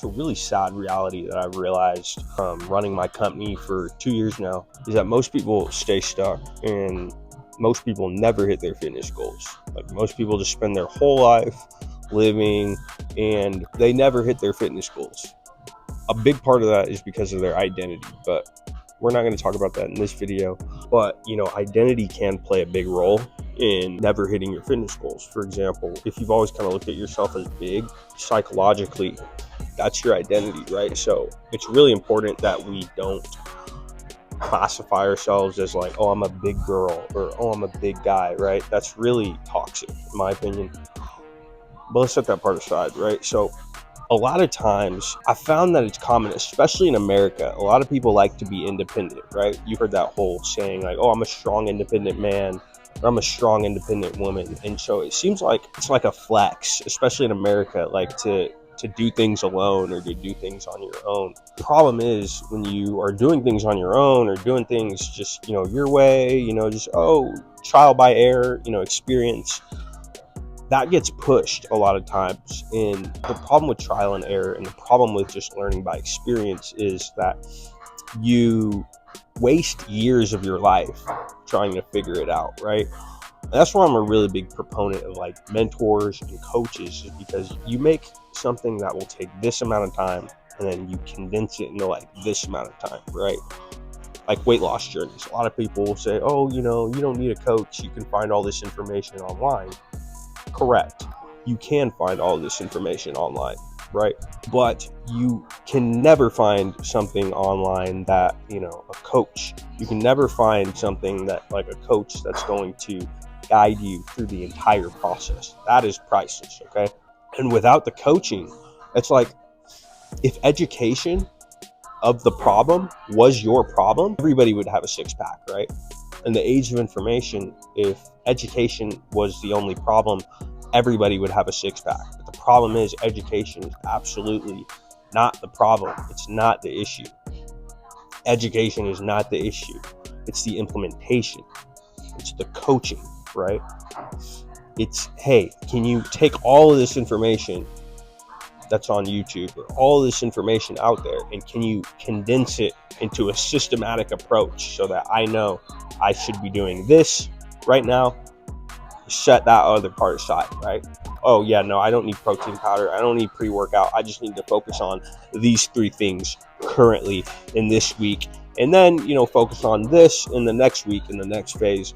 a really sad reality that I've realized running my company for 2 years now is that most people stay stuck and most people never hit their fitness goals. Like, most people just spend their whole life living and they never hit their fitness goals. A big part of that is because of their identity, but we're not going to talk about that in this video. But identity can play a big role in never hitting your fitness goals. For example, if you've always kind of looked at yourself as big, psychologically, that's your identity, right? So it's really important that we don't classify ourselves as like, oh, I'm a big girl, or oh, I'm a big guy, right? That's really toxic, in my opinion. But let's set that part aside, right? So a lot of times I found that it's common, especially in America, a lot of people like to be independent, right? You heard that whole saying like, oh, I'm a strong independent man, or I'm a strong independent woman. And so it seems like it's like a flex, especially in America, like to do things alone or to do things on your own. The problem is when you are doing things on your own or doing things just, your way, just, trial by error, experience, that gets pushed a lot of times. And the problem with trial and error and the problem with just learning by experience is that you waste years of your life trying to figure it out, right? And that's why I'm a really big proponent of like mentors and coaches, is because you make something that will take this amount of time and then you condense it into like this amount of time, right? Like weight loss journeys. A lot of people will say, oh, you don't need a coach, you can find all this information online. Correct. You can find all this information online, right? But you can never find something online that, a coach, you can never find something that like a coach that's going to guide you through the entire process. That is priceless, okay? And without the coaching, it's like if education of the problem was your problem, everybody would have a six-pack, right? In the age of information, if education was the only problem, everybody would have a six-pack. But the problem is education is absolutely not the problem. It's not the issue. Education is not the issue. It's the implementation. It's the coaching, right? It's, hey, can you take all of this information that's on YouTube or all of this information out there, and can you condense it into a systematic approach so that I know I should be doing this right now, set that other part aside, right? Oh yeah, no, I don't need protein powder, I don't need pre-workout, I just need to focus on these 3 things currently in this week, and then focus on this in the next week, in the next phase.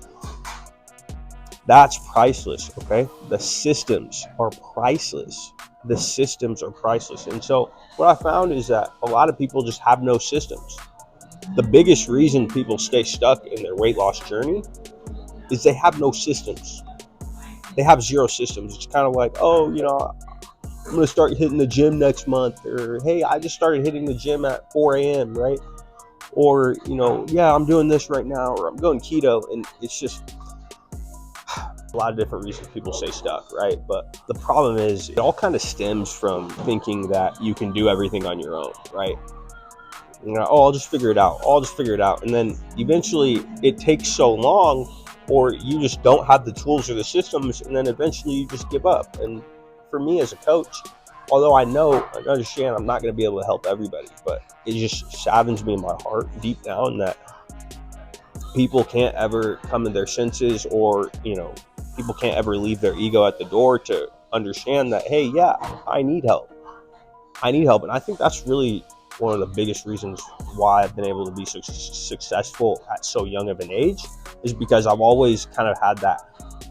That's priceless, okay? The systems are priceless. The systems are priceless. And so what I found is that a lot of people just have no systems. The biggest reason people stay stuck in their weight loss journey is they have no systems. They have zero systems. It's kind of like, oh, I'm going to start hitting the gym next month, or hey, I just started hitting the gym at 4 a.m., right? Or, yeah, I'm doing this right now, or I'm going keto. And it's just a lot of different reasons people stay stuck, right? But the problem is it all kind of stems from thinking that you can do everything on your own, right? Oh, I'll just figure it out. And then eventually it takes so long, or you just don't have the tools or the systems, and then eventually you just give up. And for me as a coach, although I understand I'm not going to be able to help everybody, but it just saddens me in my heart deep down that people can't ever come to their senses, or people can't ever leave their ego at the door to understand that, hey, yeah, I need help. And I think that's really one of the biggest reasons why I've been able to be so successful at so young of an age, is because I've always kind of had that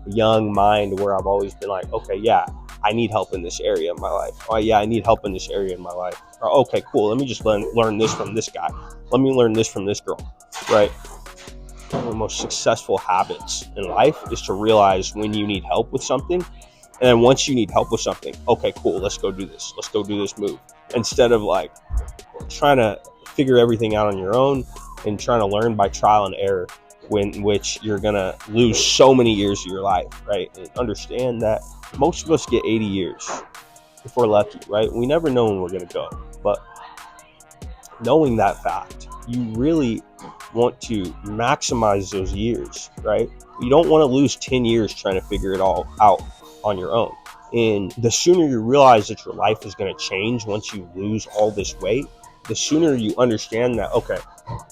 young mind where I've always been like, okay, yeah, I need help in this area of my life. Oh yeah, I need help in this area in my life. Or, okay, cool, let me just learn this from this guy. Let me learn this from this girl, right? One of the most successful habits in life is to realize when you need help with something. And then once you need help with something, okay, cool, let's go do this. Let's go do this move. Instead of like trying to figure everything out on your own and trying to learn by trial and error, in which you're going to lose so many years of your life, right? And understand that most of us get 80 years if we're lucky, right? We never know when we're going to go. But knowing that fact, you really want to maximize those years, right? You don't want to lose 10 years trying to figure it all out on your own. And the sooner you realize that your life is going to change once you lose all this weight, the sooner you understand that, okay,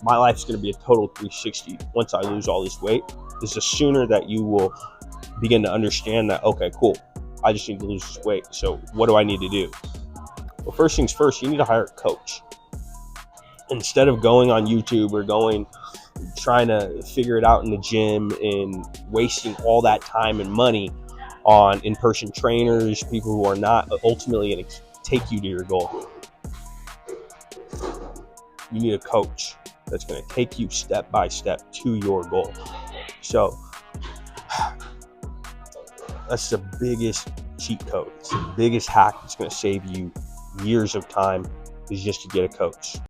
my life's going to be a total 360 once I lose all this weight, is the sooner that you will begin to understand that, okay, cool, I just need to lose this weight. So what do I need to do? Well, first things first, you need to hire a coach. Instead of going on YouTube or trying to figure it out in the gym and wasting all that time and money on in-person trainers, people who are not ultimately going to take you to your goal. You need a coach that's going to take you step by step to your goal. So that's the biggest cheat code. It's the biggest hack that's going to save you years of time, is just to get a coach.